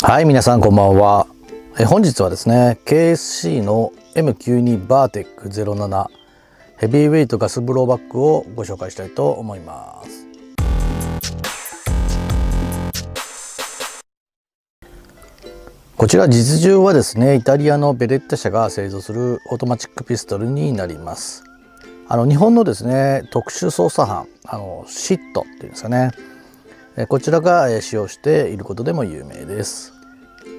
はい、皆さんこんばんは。本日はですね KSC の M92 バーテック07ヘビーウェイトガスブローバッグをご紹介したいと思います。こちら実銃はですねイタリアのベレッタ社が製造するオートマチックピストルになります。日本のですね特殊捜査班シットっていうんですかね、こちらが使用していることでも有名です。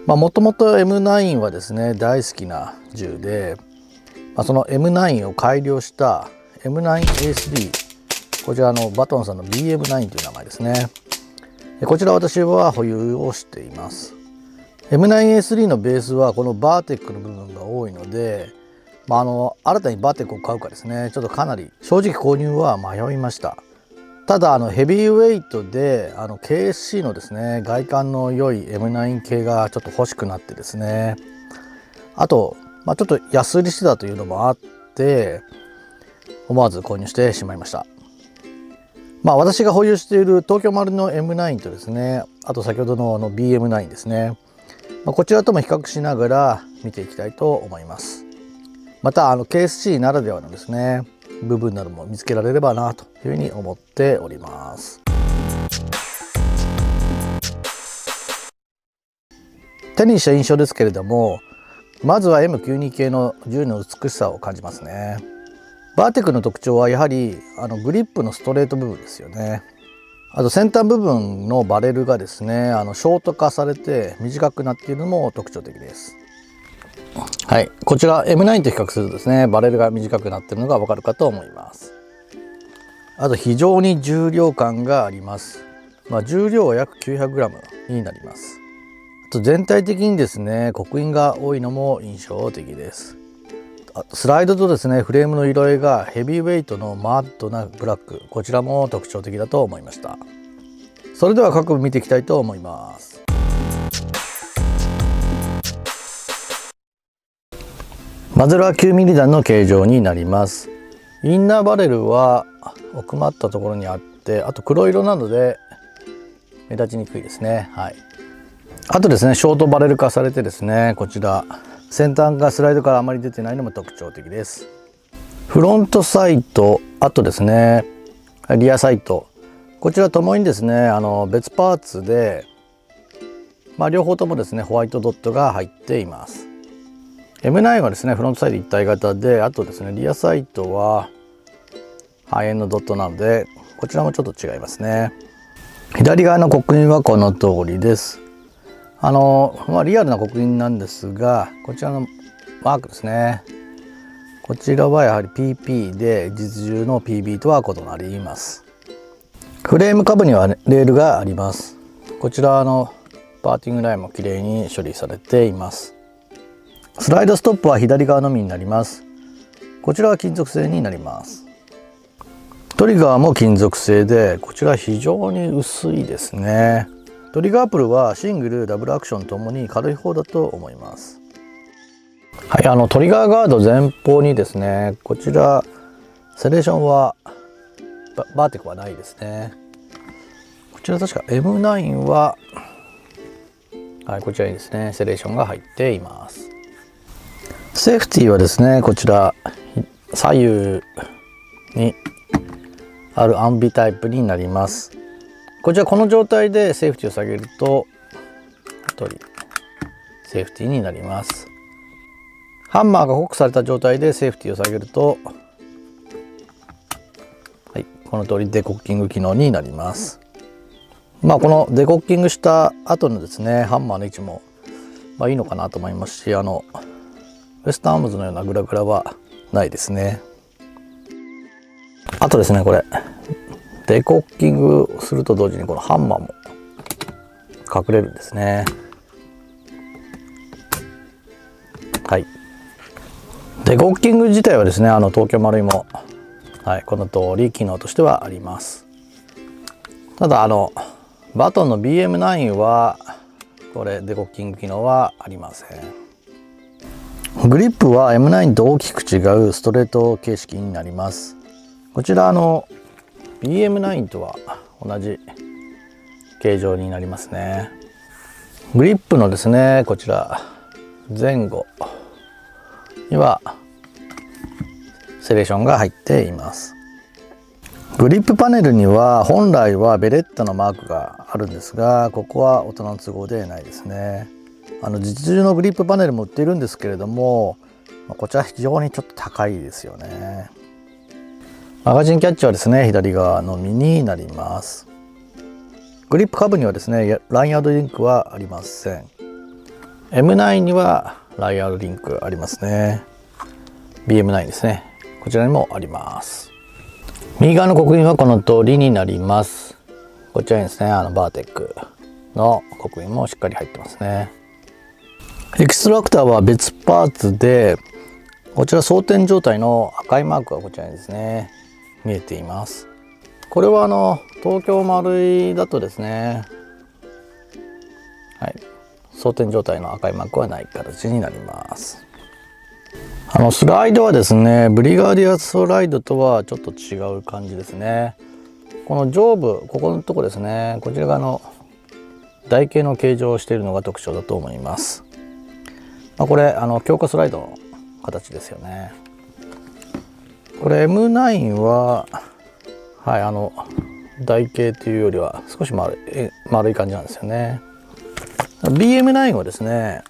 もともと M9 はですね大好きな銃で、その M9 を改良した M9A3、 こちらバトンさんの BM9 という名前ですね。こちら私は保有をしています。 M9A3 のベースはこのバーテックの部分が多いので、新たにバーテックを買うかですねちょっとかなり正直購入は迷いました。ただヘビーウェイトでKSC のですね外観の良い M9 系がちょっと欲しくなってですね、あと、ちょっと安売りしてたというのもあって思わず購入してしまいました。私が保有している東京丸の M9 とですね、あと先ほどのBM9 ですね、こちらとも比較しながら見ていきたいと思います。またKSC ならではのですね部分なども見つけられればなというふうに思っております。手にした印象ですけれども、まずは M92 系の銃の美しさを感じますね。バーテックの特徴はやはりグリップのストレート部分ですよね。あと先端部分のバレルがですねショート化されて短くなっているのも特徴的です。はい、こちら M9 と比較するとですねバレルが短くなっているのがわかるかと思います。あと非常に重量感があります。重量は約 900g になります。あと全体的にですね刻印が多いのも印象的です。あとスライドとですねフレームの色合いがヘビーウェイトのマットなブラック、こちらも特徴的だと思いました。それでは各部見ていきたいと思います。マズラー 9mm 弾の形状になります。インナーバレルは奥まったところにあって、あと黒色なので目立ちにくいですね。はい、あとですねショートバレル化されてですね、こちら先端がスライドからあまり出てないのも特徴的です。フロントサイト、あとですねリアサイト、こちらともにですね別パーツで、両方ともですねホワイトドットが入っています。M9 はですねフロントサイド一体型で、あとですねリアサイトは半円のドットなのでこちらもちょっと違いますね。左側の刻印はこの通りです。リアルな刻印なんですが、こちらのマークですね、こちらはやはり PP で実銃の PB とは異なります。フレーム下部にはレールがあります。こちらパーティングラインもきれいに処理されています。スライドストップは左側のみになります。こちらは金属製になります。トリガーも金属製で、こちら非常に薄いですね。トリガープルはシングルダブルアクションともに軽い方だと思います。はい、トリガーガード前方にですね、こちらセレーションはバーテックはないですね。こちら確か M9 は、こちらにですねセレーションが入っています。セーフティーはですねこちら左右にあるアンビタイプになります。こちらこの状態でセーフティーを下げるとセーフティーになります。ハンマーがコックされた状態でセーフティーを下げると、この通りデコッキング機能になります。このデコッキングした後のですねハンマーの位置もいいのかなと思いますし、ウエスタンアームズのようなグラグラはないですね。あとですねこれデコッキングすると同時にこのハンマーも隠れるんですね。はい、デコッキング自体はですね東京丸いも、この通り機能としてはあります。ただバトンの BM9 はこれデコッキング機能はありません。グリップは M9 と大きく違うストレート形式になります。こちらBM9 とは同じ形状になりますね。グリップのですねこちら前後にはセレーションが入っています。グリップパネルには本来はベレッタのマークがあるんですが、ここは大人の都合でないですね。実銃のグリップパネルも売っているんですけれども、こちら非常にちょっと高いですよね。マガジンキャッチはですね左側のみになります。グリップ下部にはですねラインアウトリンクはありません。 M9 にはラインアウトリンクありますね。 BM9 ですね、こちらにもあります。右側の刻印はこの通りになります。こちらにですねバーテックの刻印もしっかり入ってますね。エキストラクターは別パーツで、こちら装填状態の赤いマークがこちらにですね見えています。これは東京丸いだとですね、はい、装填状態の赤いマークはない形になります。スライドはですねブリガーディアスライドとはちょっと違う感じですね。この上部ここのとこですね、こちらが台形の形状をしているのが特徴だと思います。これ強化スライドの形ですよね。これ M9 ははい台形というよりは少し丸い感じなんですよね。BM9 はですね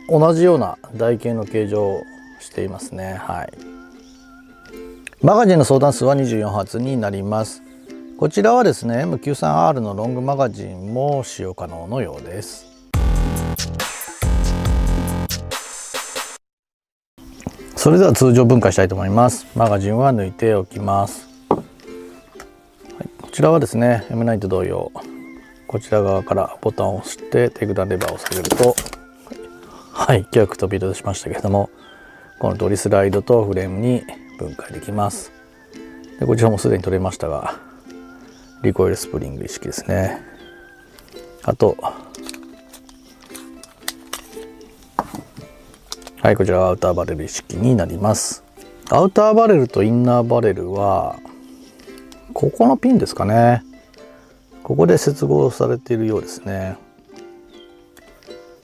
同じような台形の形状をしていますね。はい、マガジンの装弾数は24発になります。こちらはですね M93R のロングマガジンも使用可能のようです。それでは通常分解したいと思います。マガジンは抜いておきます。はい、こちらはですね M9 と同様、こちら側からボタンを押してテイクダウンレバーを下げると、はい、逆飛び出しましたけれども、この通りスライドとフレームに分解できます。でこちらもすでに取れましたが、リコイルスプリング意識ですね。あとはい、こちらはアウターバレル意識になります。アウターバレルとインナーバレルはここのピンですかね、ここで接合されているようですね。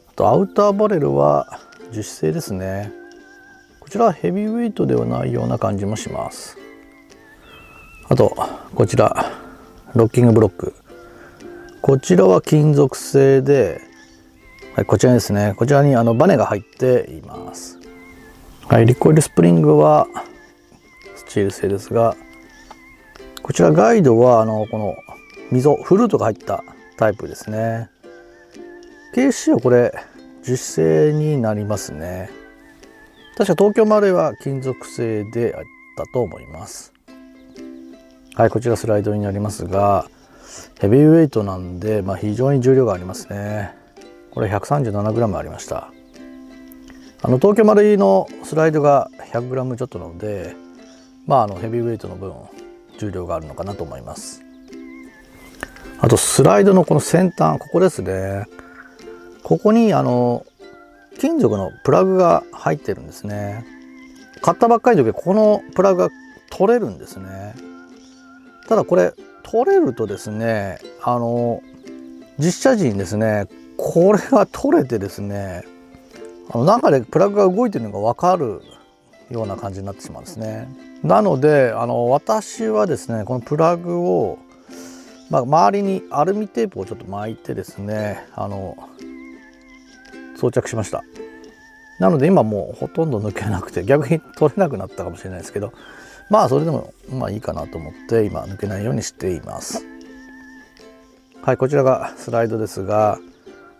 あとアウターバレルは樹脂製ですね。こちらはヘビーウェイトではないような感じもします。あとこちらロッキングブロック、こちらは金属製で、はい、こちらですね、こちらにバネが入っています。はい、リコイルスプリングはスチール製ですが、こちらガイドはこの溝フルートが入ったタイプですね。ケーシはこれ樹脂製になりますね。確か東京丸いは金属製であったと思います。はい、こちらスライドになりますが、ヘビーウェイトなんで、非常に重量がありますね。これ 137g ありました。東京丸いのスライドが 100g ちょっとなので、ヘビーウェイトの分重量があるのかなと思います。あとスライドのこの先端、ここですね、ここに金属のプラグが入ってるんですね。買ったばっかりの時このプラグが取れるんですね。ただこれ取れるとですね、実車時にですねこれが取れてですね、中でプラグが動いてるのが分かるような感じになってしまうんですね。なので私はですねこのプラグを、周りにアルミテープをちょっと巻いてですね装着しました。なので今もうほとんど抜けなくて、逆に取れなくなったかもしれないですけど、それでもいいかなと思って今抜けないようにしています。はい、こちらがスライドですが、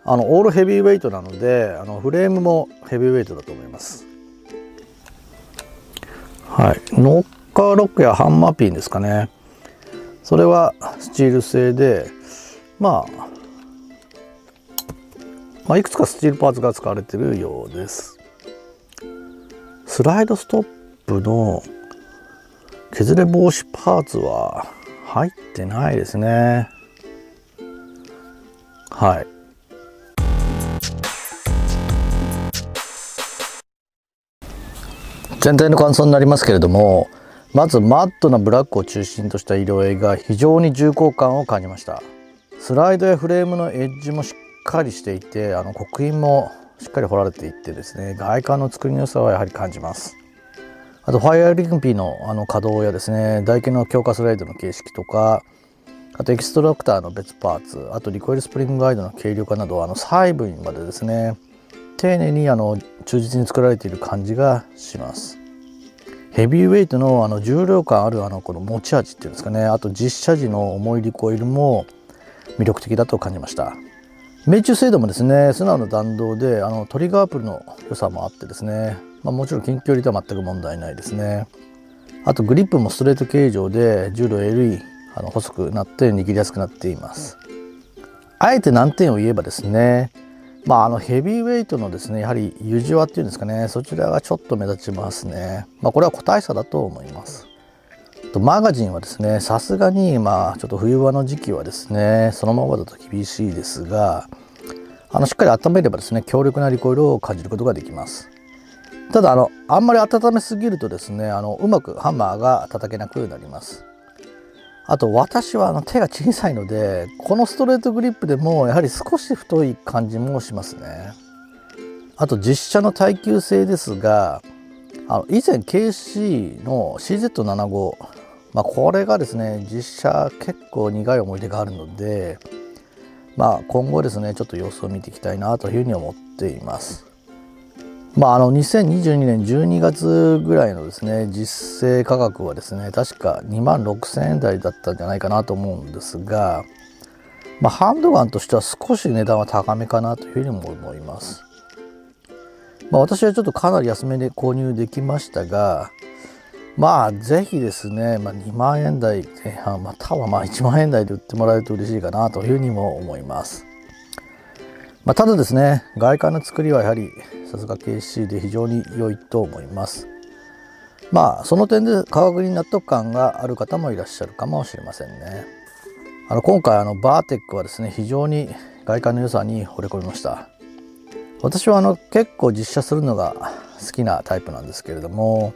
オールヘビーウェイトなのでフレームもヘビーウェイトだと思います。はい、ノッカーロックやハンマーピンですかね、それはスチール製で、いくつかスチールパーツが使われているようです。スライドストップの削れ防止パーツは入ってないですね。はい。全体の感想になりますけれども、まずマットなブラックを中心とした色合いが非常に重厚感を感じました。スライドやフレームのエッジもしっかりしていて、刻印もしっかり彫られていってですね、外観の作りの良さはやはり感じます。あとファイアリンピの可動やですね、台形の強化スライドの形式とか、あとエキストラクターの別パーツ、あとリコイルスプリングガイドの軽量化など、細部にまでですね、丁寧に忠実に作られている感じがします。ヘビーウェイトの重量感あるこの持ち味っていうんですかね、あと実車時の重いリコイルも魅力的だと感じました。命中精度もですね、素直な弾道でトリガープルの良さもあってですね、もちろん近距離とは全く問題ないですね。あとグリップもストレート形状で重量緩い細くなって握りやすくなっています。あえて難点を言えばですね、ヘビーウェイトのですね、やはり湯じわっていうんですかね、そちらがちょっと目立ちますね。これは個体差だと思います。マガジンはですね、さすがにちょっと冬場の時期はですね、そのままだと厳しいですが、しっかり温めればですね、強力なリコイルを感じることができます。ただあんまり温めすぎるとですね、うまくハンマーが叩けなくなります。あと私は手が小さいので、このストレートグリップでもやはり少し太い感じもしますね。あと実車の耐久性ですが、以前 KC の CZ75、これがですね、実車結構苦い思い出があるので、今後ですね、ちょっと様子を見ていきたいなというふうに思っています。2022年12月ぐらいのですね、実勢価格はですね、確か26,000円台だったんじゃないかなと思うんですが、ハンドガンとしては少し値段は高めかなというふうにも思います。私はちょっとかなり安めで購入できましたが、ぜひですね、2万円台前半、または1万円台で売ってもらえると嬉しいかなというふうにも思います。ただですね、外観の作りはやはりさすが KC で非常に良いと思います。その点で価格に納得感がある方もいらっしゃるかもしれませんね。今回バーテックはですね、非常に外観の良さに惚れ込みました。私は結構実写するのが好きなタイプなんですけれども、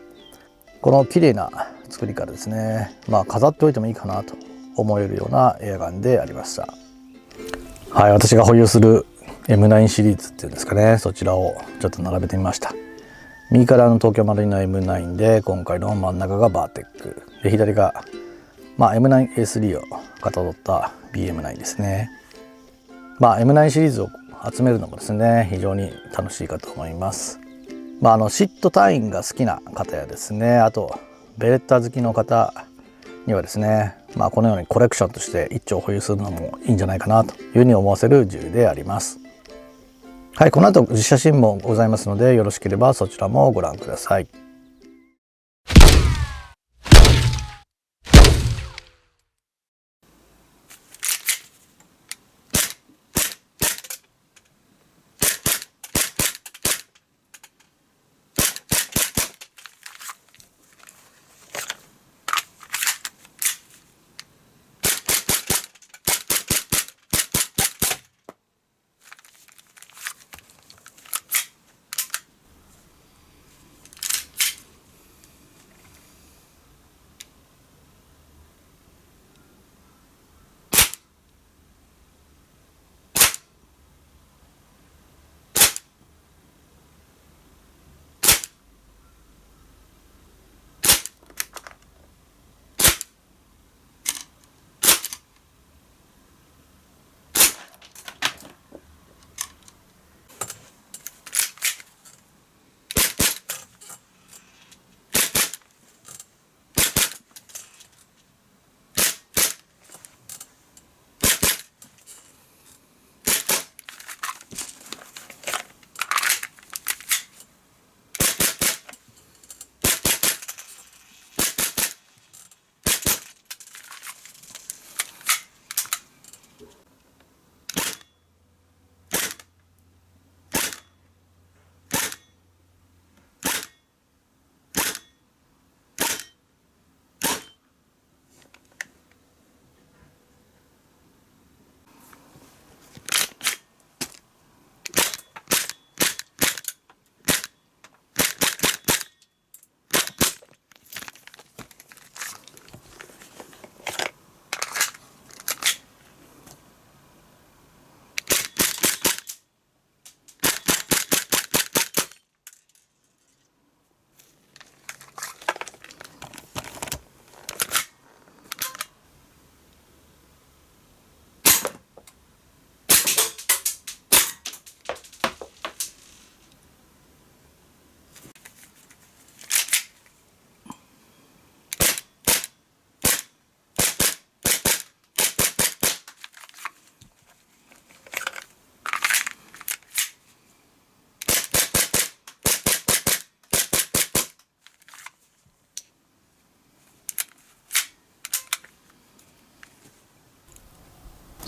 この綺麗な作りからですね、飾っておいてもいいかなと思えるようなエアガンでありました。はい、私が保有するM9 シリーズっていうんですかね、そちらをちょっと並べてみました。右から東京マリーナ M9 で、今回の真ん中がバーテックで、左がM9A3 をかたどった BM9 ですね。M9 シリーズを集めるのもですね、非常に楽しいかと思います。シット隊員が好きな方やですね、あとベレッタ好きの方にはですね、このようにコレクションとして一丁保有するのもいいんじゃないかなというふうに思わせる銃であります。はい、この後実写シーンもございますので、よろしければそちらもご覧ください。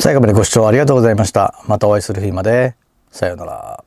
最後までご視聴ありがとうございました。またお会いする日まで。さようなら。